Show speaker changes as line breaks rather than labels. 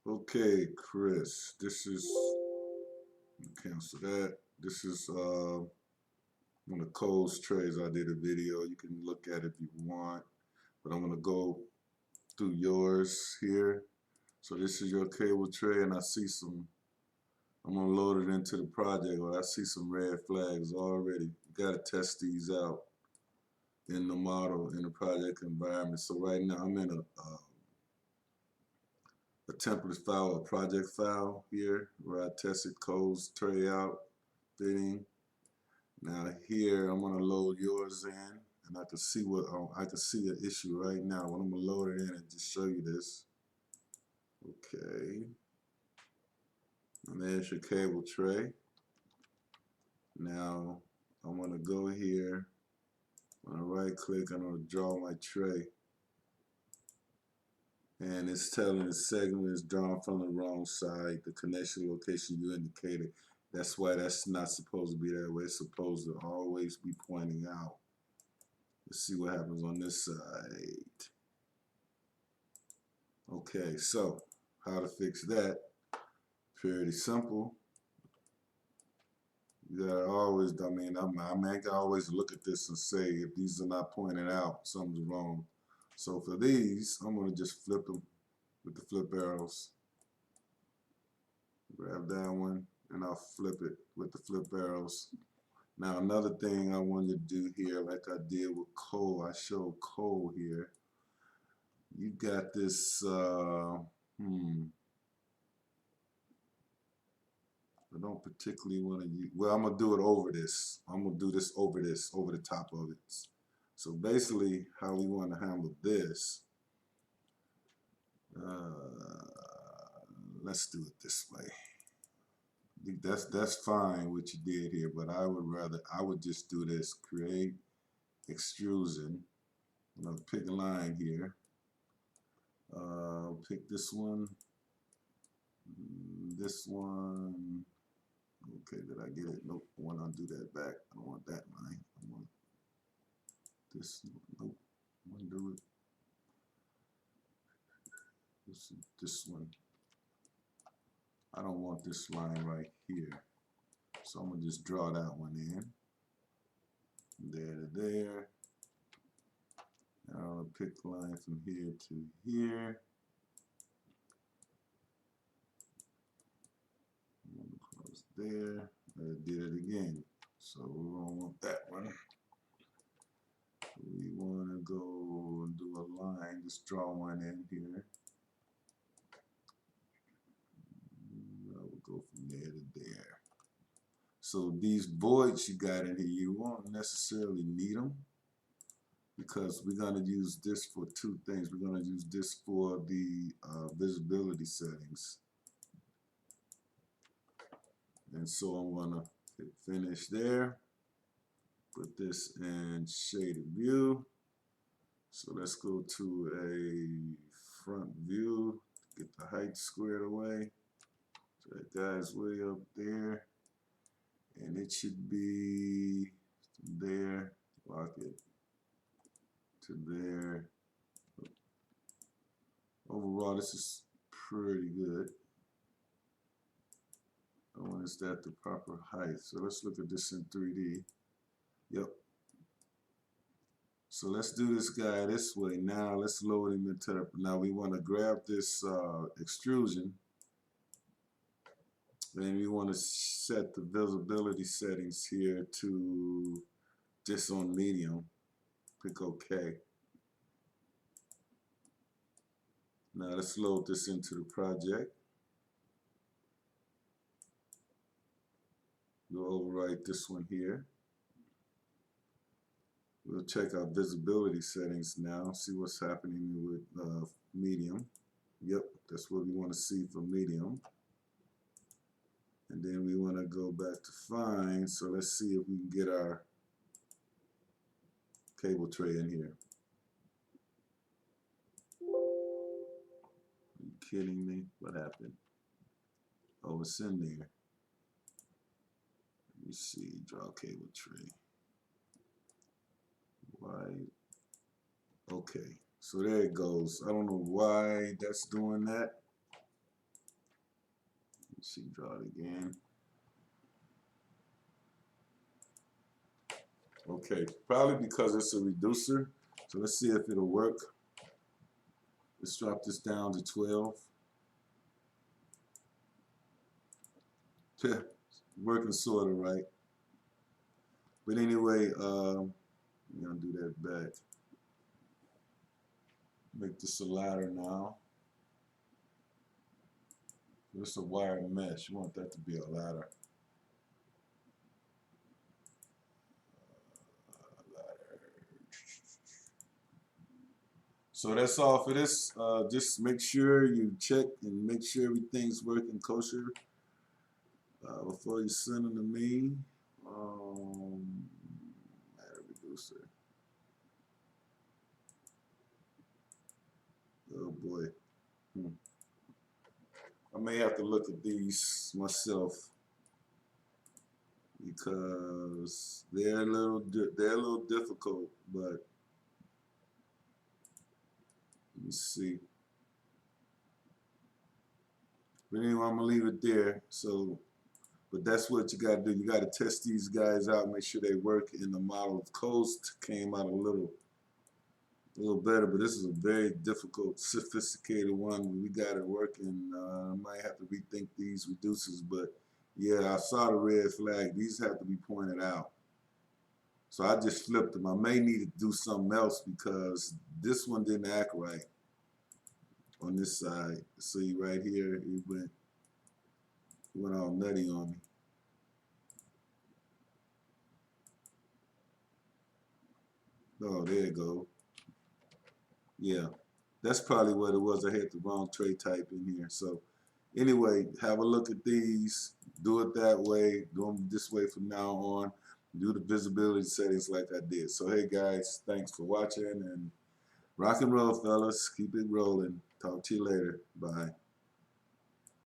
Okay, Chris, this is, cancel that. This is one of Cole's trays. I did a video. You can look at it if you want, but I'm gonna go through yours here. So this is your cable tray, and I see some, I'm gonna load it into the project, but I see some red flags already. You gotta test these out in the model, in the project environment. So right now I'm in a template file, a project file here, where I tested Cole's tray out fitting. Now here I'm gonna load yours in, and I can see what I can see an issue right now. When I'm gonna load it in and just show you this. Okay, and there's your cable tray. Now I'm gonna go here. I'm gonna right click. I'm gonna draw my tray, and it's telling the segment is drawn from the wrong side. The connection location you indicated. That's why that's not supposed to be that way. It's supposed to always be pointing out. Let's see what happens on this side. Okay, so how to fix that? Pretty simple. You gotta always, I mean, I can always look at this and say if these are not pointed out, something's wrong. So for these, I'm gonna just flip them with the flip arrows. Grab that one and I'll flip it with the flip arrows. Now another thing I wanted to do here, like I did with Cole, I showed Cole here. You got this, I don't particularly want to use, well, I'm going to do it over this. I'm going to do this, over the top of it. So basically, how we want to handle this, uh, let's do it this way. That's fine what you did here, but I would just do this, create extrusion. I'm going to pick a line here. Pick this one, this one. Okay, did I get it? Nope, I want to undo that back. I don't want that line. I want this, nope, undo it. This one. I don't want this line right here. So I'm gonna just draw that one in. There to there. Now I'll pick the line from here to here. I'm gonna close there. I did it again. So we don't want that one. We want to go and do a line. Just draw one in here. I will go from there to there. So these voids you got in here, you won't necessarily need them because we're going to use this for two things. We're going to use this for the visibility settings. And so I'm going to hit finish there. Put this in shaded view. So let's go to a front view. Get the height squared away. So that guy's way up there. And it should be from there. Lock it to there. Overall, this is pretty good. I want is that the proper height. So let's look at this in 3D. Yep. So let's do this guy this way. Now let's load him into the, now we want to grab this extrusion. Then we want to set the visibility settings here to just on medium. Click OK. Now let's load this into the project. We'll overwrite this one here. We'll check our visibility settings now, see what's happening with medium. Yep, that's what we want to see for medium. And then we want to go back to fine. So let's see if we can get our cable tray in here. Are you kidding me? What happened? Oh, it's in there. Let me see, draw cable tray. Why? Okay, so there it goes. I don't know why that's doing that. She draw it again. Okay, probably because it's a reducer. So let's see if it'll work. Let's drop this down to 12. Yeah, working sort of right. But anyway, I'm gonna do that back. Make this a ladder now. It's a wire mesh. You want that to be a ladder. So that's all for this. Just make sure you check and make sure everything's working kosher before you send them to me. Matter reducer. Oh boy. I may have to look at these myself because they're a little difficult, but let me see. But anyway, I'm gonna leave it there. So, but that's what you gotta do. You gotta test these guys out, make sure they work. In the model of coast came out a little better, but this is a very difficult, sophisticated one. We got it working. I might have to rethink these reducers, but yeah, I saw the red flag. These have to be pointed out. So I just flipped them. I may need to do something else because this one didn't act right on this side. See right here, it went all nutty on me. Oh, there you go. Yeah, that's probably what it was. I had the wrong tray type in here. So anyway, have a look at these. Do it that way. Do them this way from now on. Do the visibility settings like I did. So hey guys, thanks for watching and rock and roll, fellas. Keep it rolling. Talk to you later. Bye.